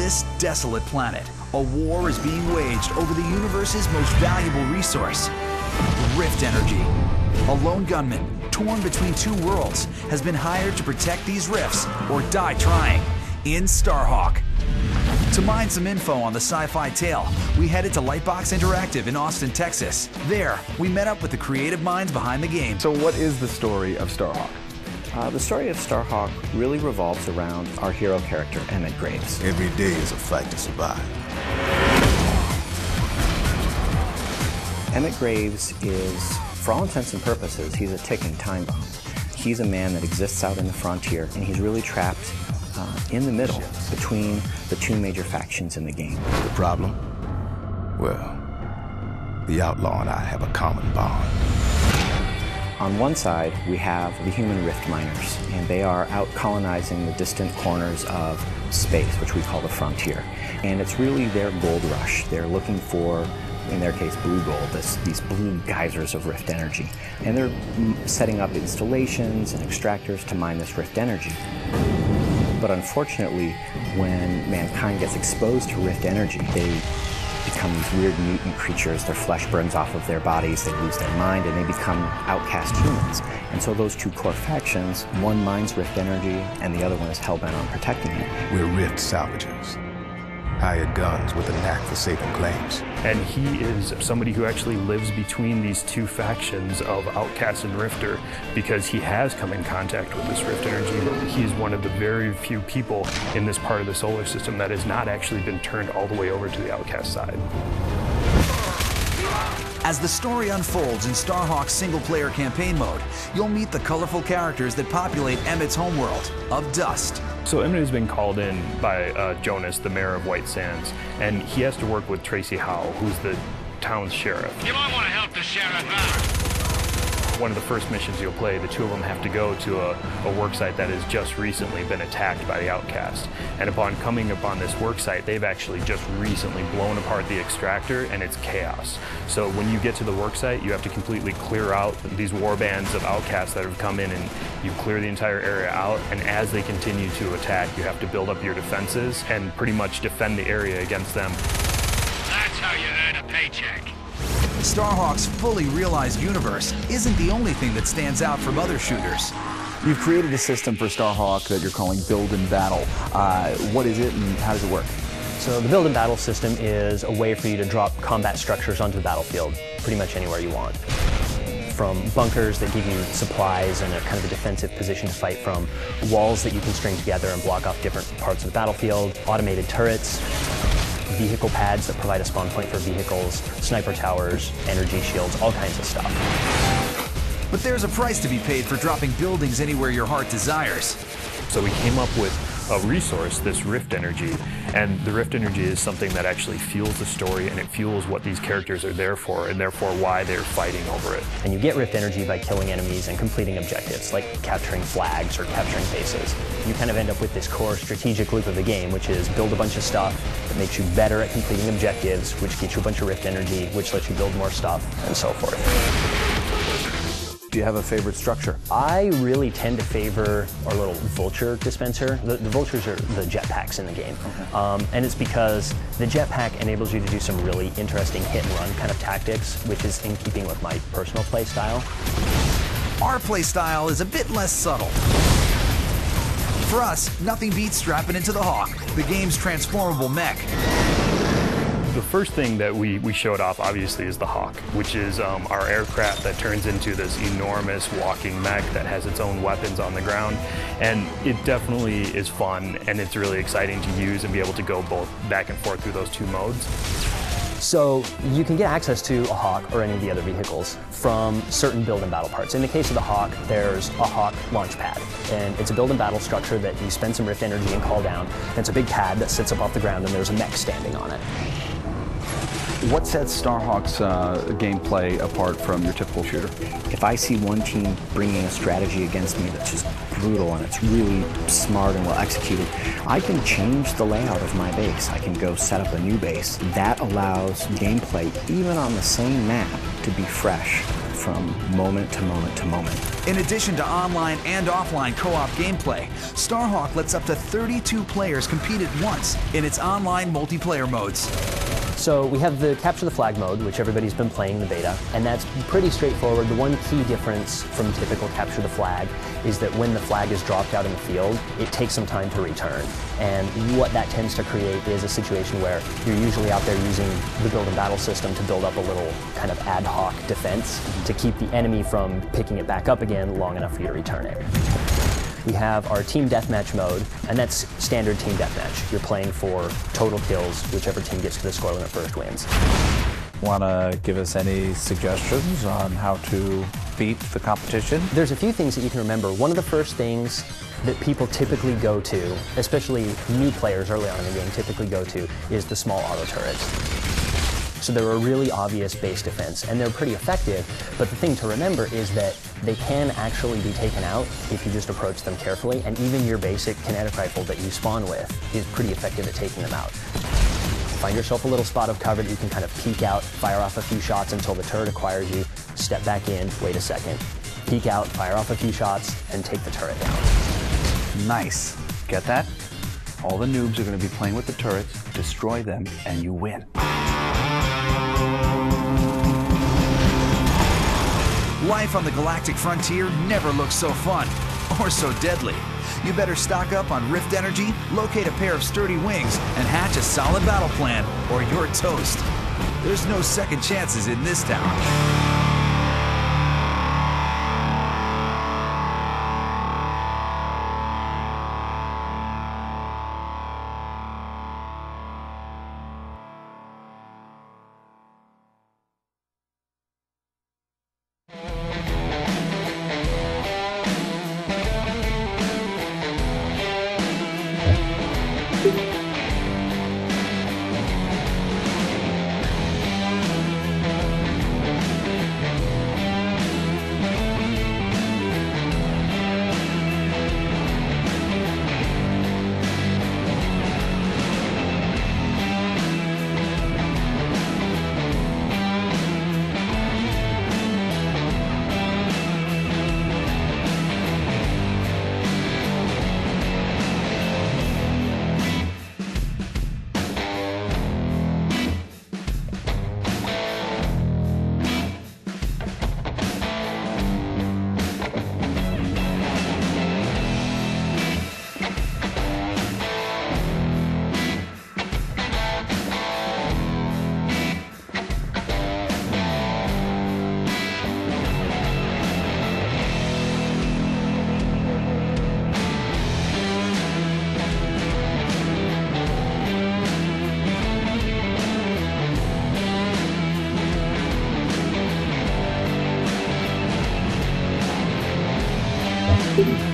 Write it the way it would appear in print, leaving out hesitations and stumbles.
this desolate planet, a war is being waged over the universe's most valuable resource, Rift Energy. A lone gunman, torn between two worlds, has been hired to protect these rifts or die trying in Starhawk. To mine some info on the sci-fi tale, we headed to Lightbox Interactive in Austin, Texas. There, we met up with the creative minds behind the game. So what is the story of Starhawk? The story of Starhawk really revolves around our hero character, Emmett Graves. Every day is a fight to survive. Emmett Graves is, for all intents and purposes, he's a ticking time bomb. He's a man that exists out in the frontier, and he's really trapped in the middle between the two major factions in the game. The problem? Well, the outlaw and I have a common bond. On one side, we have the human rift miners, and they are out colonizing the distant corners of space, which we call the frontier. And it's really their gold rush. They're looking for, in their case, blue gold, these blue geysers of rift energy. And they're setting up installations and extractors to mine this rift energy. But unfortunately, when mankind gets exposed to rift energy, they become these weird mutant creatures. Their flesh burns off of their bodies, they lose their mind, and they become outcast humans. And so those two core factions, one mines rift energy, and the other one is hell-bent on protecting it. We're rift salvagers. Hired guns with a knack for saving claims. And he is somebody who actually lives between these two factions of Outcast and Rifter because he has come in contact with this rift energy, but he's one of the very few people in this part of the solar system that has not actually been turned all the way over to the Outcast side. As the story unfolds in Starhawk's single-player campaign mode, you'll meet the colorful characters that populate Emmett's homeworld of Dust. So Emmett has been called in by Jonas, the mayor of White Sands, and he has to work with Tracy Howe, who's the town's sheriff. You might want to help the sheriff out. One of the first missions you'll play, the two of them have to go to a worksite that has just recently been attacked by the Outcast. And upon coming upon this worksite, they've actually just recently blown apart the extractor, and it's chaos. So when you get to the worksite, you have to completely clear out these war bands of Outcasts that have come in, and you clear the entire area out. And as they continue to attack, you have to build up your defenses and pretty much defend the area against them. That's how you earn a paycheck. Starhawk's fully realized universe isn't the only thing that stands out from other shooters. You've created a system for Starhawk that you're calling Build and Battle. What is it and how does it work? So the Build and Battle system is a way for you to drop combat structures onto the battlefield pretty much anywhere you want. From bunkers that give you supplies and a kind of a defensive position to fight from, walls that you can string together and block off different parts of the battlefield, automated turrets, vehicle pads that provide a spawn point for vehicles, sniper towers, energy shields, all kinds of stuff. But there's a price to be paid for dropping buildings anywhere your heart desires. So we came up with a resource, this rift energy, and the rift energy is something that actually fuels the story, and it fuels what these characters are there for, and therefore why they're fighting over it. And you get rift energy by killing enemies and completing objectives, like capturing flags or capturing bases. You kind of end up with this core strategic loop of the game, which is build a bunch of stuff that makes you better at completing objectives, which gets you a bunch of rift energy, which lets you build more stuff, and so forth. Do you have a favorite structure? I really tend to favor our little vulture dispenser. The vultures are the jetpacks in the game. Okay. And it's because the jetpack enables you to do some really interesting hit and run kind of tactics, which is in keeping with my personal play style. Our play style is a bit less subtle. For us, nothing beats strapping into the Hawk, the game's transformable mech. The first thing that we showed off, obviously, is the Hawk, which is our aircraft that turns into this enormous walking mech that has its own weapons on the ground. And it definitely is fun, and it's really exciting to use and be able to go both back and forth through those two modes. So you can get access to a Hawk or any of the other vehicles from certain build and battle parts. In the case of the Hawk, there's a Hawk launch pad, and it's a build and battle structure that you spend some rift energy and call down. And it's a big pad that sits up off the ground, and there's a mech standing on it. What sets Starhawk's gameplay apart from your typical shooter? If I see one team bringing a strategy against me that's just brutal and it's really smart and well executed, I can change the layout of my base. I can go set up a new base. That allows gameplay, even on the same map, to be fresh. from moment to moment to moment. In addition to online and offline co-op gameplay, Starhawk lets up to 32 players compete at once in its online multiplayer modes. So we have the capture the flag mode, which everybody's been playing the beta, and that's pretty straightforward. The one key difference from typical capture the flag is that when the flag is dropped out in the field, it takes some time to return. And what that tends to create is a situation where you're usually out there using the build and battle system to build up a little kind of ad hoc defense to keep the enemy from picking it back up again long enough for you to return it. We have our team deathmatch mode, and that's standard team deathmatch. You're playing for total kills. Whichever team gets to the score limit first wins. Want to give us any suggestions on how to beat the competition? There's a few things that you can remember. One of the first things that people typically go to, especially new players early on in the game typically go to, is the small auto turrets. So they're a really obvious base defense, and they're pretty effective, but the thing to remember is that they can actually be taken out if you just approach them carefully, and even your basic kinetic rifle that you spawn with is pretty effective at taking them out. Find yourself a little spot of cover that you can kind of peek out, fire off a few shots until the turret acquires you, step back in, wait a second, peek out, fire off a few shots, and take the turret down. Nice. Get that? All the noobs are going to be playing with the turrets, destroy them, and you win. Life on the galactic frontier never looks so fun, or so deadly. You better stock up on Rift Energy, locate a pair of sturdy wings, and hatch a solid battle plan, or you're toast. There's no second chances in this town. Thank you.